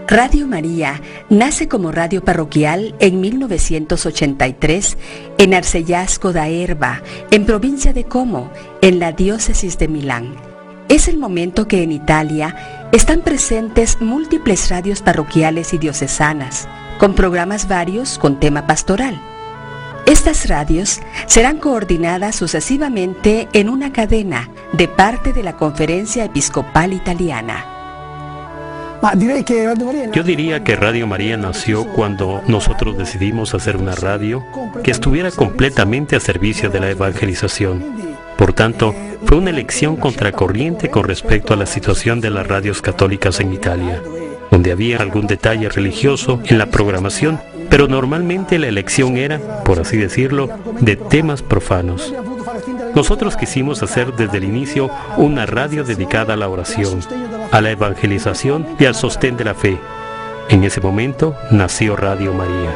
Radio María nace como radio parroquial en 1983 en Arceyasco da Erba, en provincia de Como, en la diócesis de Milán. Es el momento que en Italia están presentes múltiples radios parroquiales y diocesanas, con programas varios con tema pastoral. Estas radios serán coordinadas sucesivamente en una cadena de parte de la Conferencia Episcopal Italiana. Yo diría que Radio María nació cuando nosotros decidimos hacer una radio que estuviera completamente a servicio de la evangelización. Por tanto, fue una elección contracorriente con respecto a la situación de las radios católicas en Italia, donde había algún detalle religioso en la programación, pero normalmente la elección era, por así decirlo, de temas profanos. Nosotros quisimos hacer desde el inicio una radio dedicada a la oración, a la evangelización y al sostén de la fe. En ese momento nació Radio María.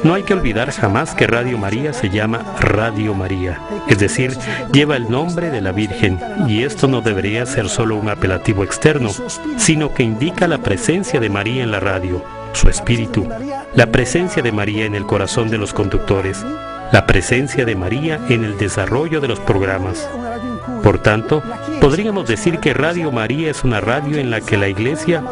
No hay que olvidar jamás que Radio María se llama Radio María, es decir, lleva el nombre de la Virgen, y esto no debería ser solo un apelativo externo, sino que indica la presencia de María en la radio, su espíritu, la presencia de María en el corazón de los conductores, la presencia de María en el desarrollo de los programas. Por tanto, podríamos decir que Radio María es una radio en la que la Iglesia,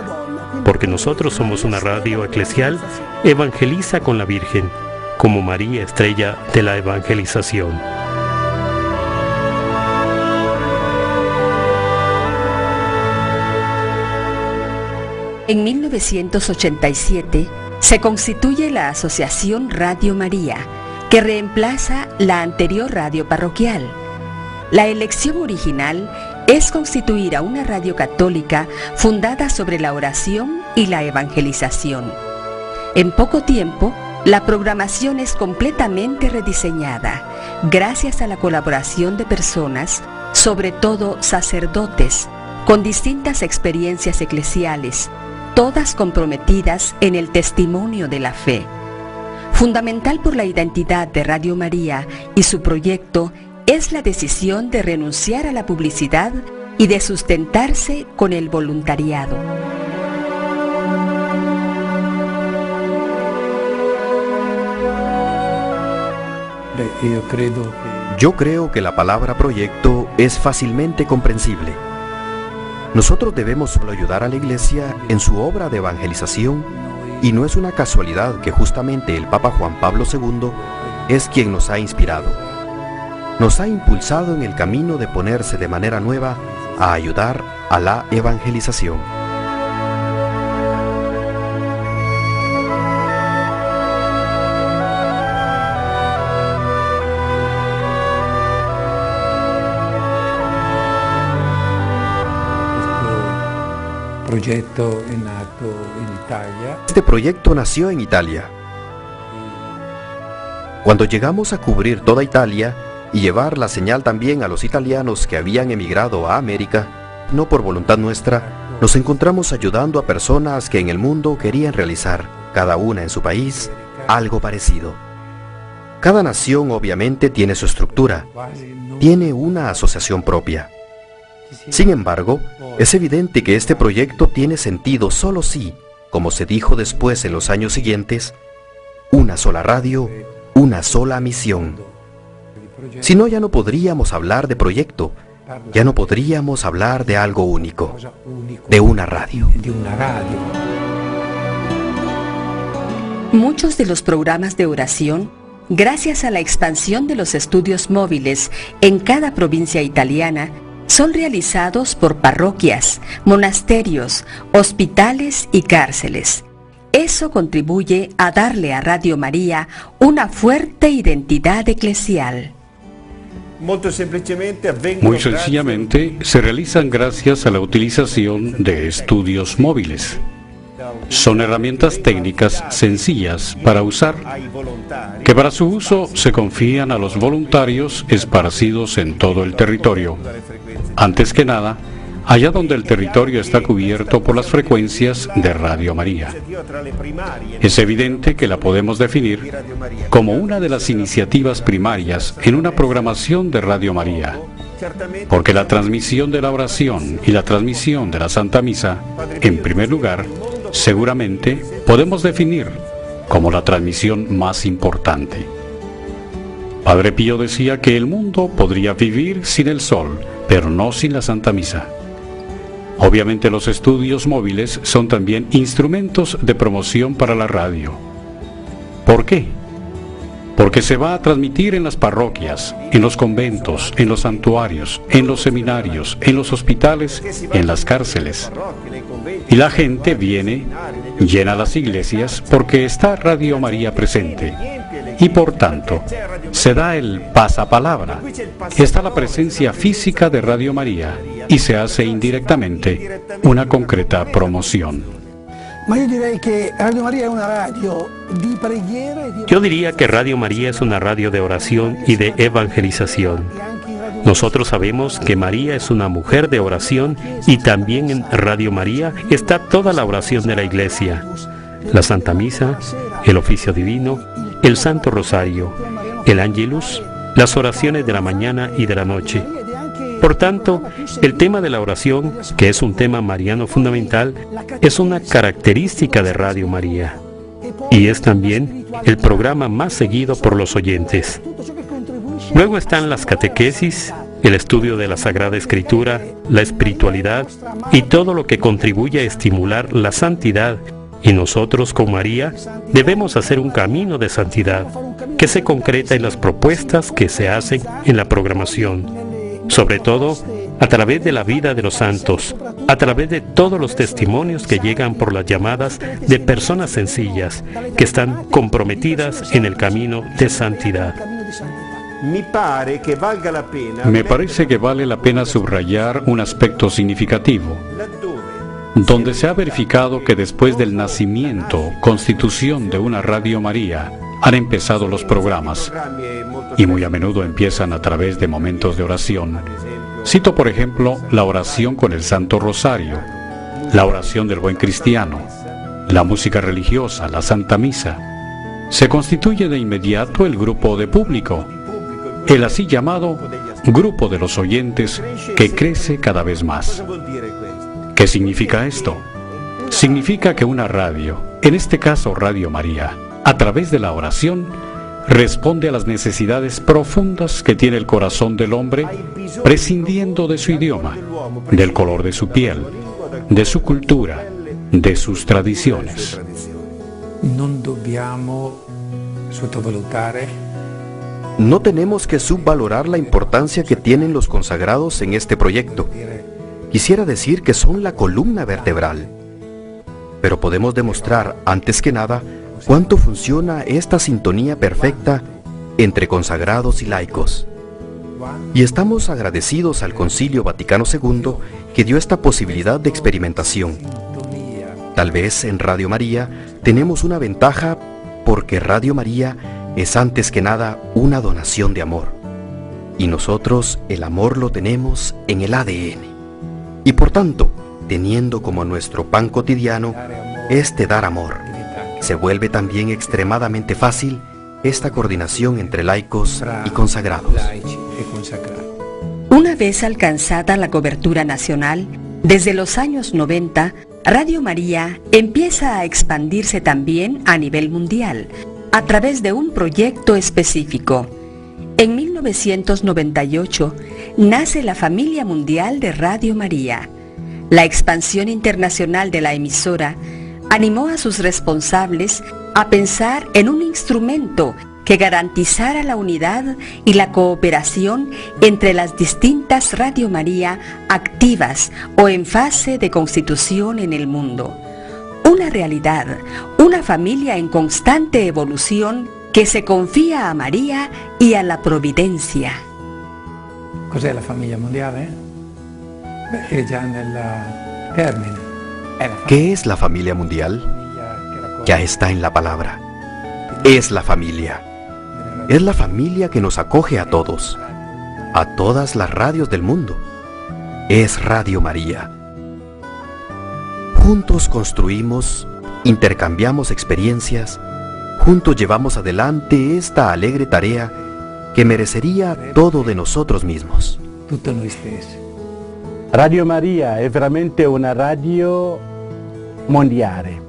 porque nosotros somos una radio eclesial, evangeliza con la Virgen, como María estrella de la evangelización. En 1987 se constituye la Asociación Radio María, que reemplaza la anterior radio parroquial. La elección original es constituir a una radio católica fundada sobre la oración y la evangelización. En poco tiempo, la programación es completamente rediseñada, gracias a la colaboración de personas, sobre todo sacerdotes, con distintas experiencias eclesiales, todas comprometidas en el testimonio de la fe. Fundamental por la identidad de Radio María y su proyecto es la decisión de renunciar a la publicidad y de sustentarse con el voluntariado. Yo creo que la palabra proyecto es fácilmente comprensible. Nosotros debemos solo ayudar a la Iglesia en su obra de evangelización, y no es una casualidad que justamente el Papa Juan Pablo II es quien nos ha inspirado. Nos ha impulsado en el camino de ponerse de manera nueva a ayudar a la evangelización. Este proyecto nació en Italia. Cuando llegamos a cubrir toda Italia y llevar la señal también a los italianos que habían emigrado a América, no por voluntad nuestra, nos encontramos ayudando a personas que en el mundo querían realizar, cada una en su país, algo parecido. Cada nación obviamente tiene su estructura, tiene una asociación propia. Sin embargo, es evidente que este proyecto tiene sentido solo si, como se dijo después en los años siguientes, una sola radio, una sola misión. Si no, ya no podríamos hablar de proyecto, ya no podríamos hablar de algo único, de una radio. Muchos de los programas de oración, gracias a la expansión de los estudios móviles en cada provincia italiana, son realizados por parroquias, monasterios, hospitales y cárceles. Eso contribuye a darle a Radio María una fuerte identidad eclesial. Muy sencillamente, se realizan gracias a la utilización de estudios móviles. Son herramientas técnicas sencillas para usar, que para su uso se confían a los voluntarios esparcidos en todo el territorio. Antes que nada, allá donde el territorio está cubierto por las frecuencias de Radio María. Es evidente que la podemos definir como una de las iniciativas primarias en una programación de Radio María, porque la transmisión de la oración y la transmisión de la Santa Misa, en primer lugar, seguramente podemos definir como la transmisión más importante. Padre Pío decía que el mundo podría vivir sin el sol, pero no sin la Santa Misa. Obviamente los estudios móviles son también instrumentos de promoción para la radio. ¿Por qué? Porque se va a transmitir en las parroquias, en los conventos, en los santuarios, en los seminarios, en los hospitales, en las cárceles. Y la gente viene, llena las iglesias, porque está Radio María presente. Y por tanto, se da el pasapalabra. Está la presencia física de Radio María y se hace indirectamente una concreta promoción. Yo diría que Radio María es una radio de oración y de evangelización. Nosotros sabemos que María es una mujer de oración y también en Radio María está toda la oración de la Iglesia, la Santa Misa, el oficio divino, el Santo Rosario, el Ángelus, las oraciones de la mañana y de la noche. Por tanto, el tema de la oración, que es un tema mariano fundamental, es una característica de Radio María. Y es también el programa más seguido por los oyentes. Luego están las catequesis, el estudio de la Sagrada Escritura, la espiritualidad y todo lo que contribuye a estimular la santidad. Y nosotros, con María, debemos hacer un camino de santidad que se concreta en las propuestas que se hacen en la programación, sobre todo a través de la vida de los santos, a través de todos los testimonios que llegan por las llamadas de personas sencillas que están comprometidas en el camino de santidad. Me parece que vale la pena subrayar un aspecto significativo, donde se ha verificado que después del nacimiento, constitución de una Radio María, han empezado los programas, y muy a menudo empiezan a través de momentos de oración. Cito, por ejemplo, la oración con el Santo Rosario, la oración del buen cristiano, la música religiosa, la Santa Misa. Se constituye de inmediato el grupo de público, el así llamado grupo de los oyentes que crece cada vez más. ¿Qué significa esto? Significa que una radio, en este caso Radio María, a través de la oración, responde a las necesidades profundas que tiene el corazón del hombre, prescindiendo de su idioma, del color de su piel, de su cultura, de sus tradiciones. No tenemos que subvalorar la importancia que tienen los consagrados en este proyecto. Quisiera decir que son la columna vertebral. Pero podemos demostrar, antes que nada, cuánto funciona esta sintonía perfecta entre consagrados y laicos. Y estamos agradecidos al Concilio Vaticano II que dio esta posibilidad de experimentación. Tal vez en Radio María tenemos una ventaja porque Radio María es antes que nada una donación de amor. Y nosotros el amor lo tenemos en el ADN. Y por tanto, teniendo como nuestro pan cotidiano este dar amor, se vuelve también extremadamente fácil esta coordinación entre laicos y consagrados. Una vez alcanzada la cobertura nacional, desde los años 90, Radio María empieza a expandirse también a nivel mundial, a través de un proyecto específico. En 1998 nace la familia mundial de Radio María. La expansión internacional de la emisora animó a sus responsables a pensar en un instrumento que garantizara la unidad y la cooperación entre las distintas Radio María activas o en fase de constitución en el mundo. Una realidad, una familia en constante evolución que se confía a María y a la providencia. Cos'è la famiglia mondiale? È già nel termine. ¿Qué es la familia mundial? Ya está en la palabra. Es la familia. Es la familia que nos acoge a todos, a todas las radios del mundo. es Radio María. Juntos construimos, intercambiamos experiencias, juntos llevamos adelante esta alegre tarea que merecería todo de nosotros mismos. Tutto noi stessi. Radio Maria è veramente una radio mondiale.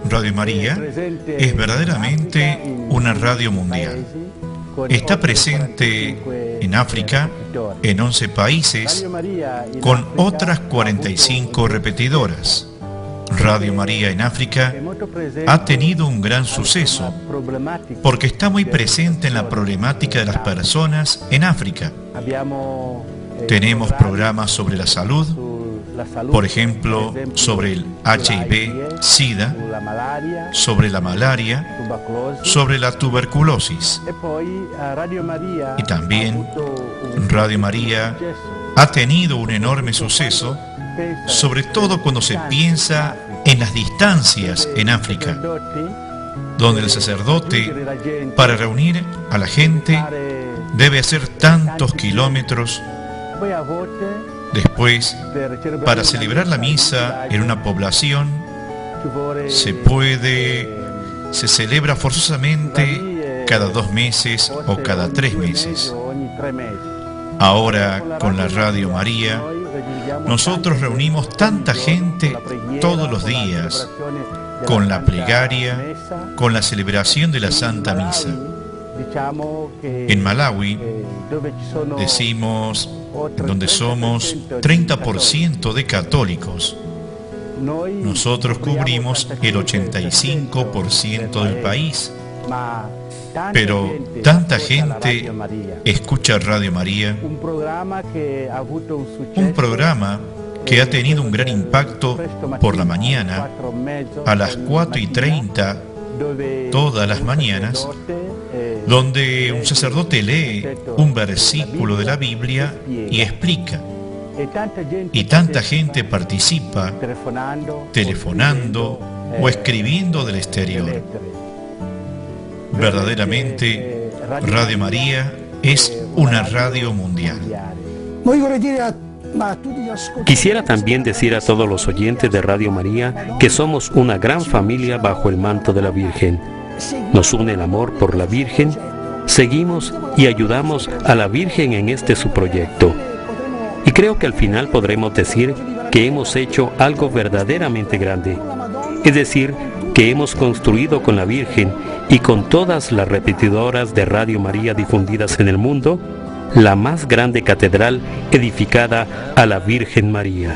Radio María es verdaderamente una radio mundial. Está presente en África, en 11 países, con otras 45 repetidoras. Radio María en África ha tenido un gran suceso porque está muy presente en la problemática de las personas en África. Tenemos programas sobre la salud, por ejemplo, sobre el HIV, SIDA, sobre la malaria, sobre la tuberculosis. Y también Radio María ha tenido un enorme suceso, sobre todo cuando se piensa en las distancias en África, donde el sacerdote, para reunir a la gente, debe hacer tantos kilómetros. Después, para celebrar la misa en una población, se celebra forzosamente cada 2 meses o cada 3 meses. Ahora, con la Radio María, nosotros reunimos tanta gente todos los días, con la plegaria, con la celebración de la Santa Misa. En Malawi, decimos, donde somos 30% de católicos, nosotros cubrimos el 85% del país. Pero tanta gente escucha Radio María, un programa que ha tenido un gran impacto por la mañana, a las 4:30, todas las mañanas, donde un sacerdote lee un versículo de la Biblia y explica. Y tanta gente participa, telefonando o escribiendo del exterior. Verdaderamente, Radio María es una radio mundial. Quisiera también decir a todos los oyentes de Radio María que somos una gran familia bajo el manto de la Virgen. Nos une el amor por la Virgen, seguimos y ayudamos a la Virgen en este su proyecto. Y creo que al final podremos decir que hemos hecho algo verdaderamente grande. Es decir, que hemos construido con la Virgen y con todas las repetidoras de Radio María difundidas en el mundo, la más grande catedral edificada a la Virgen María.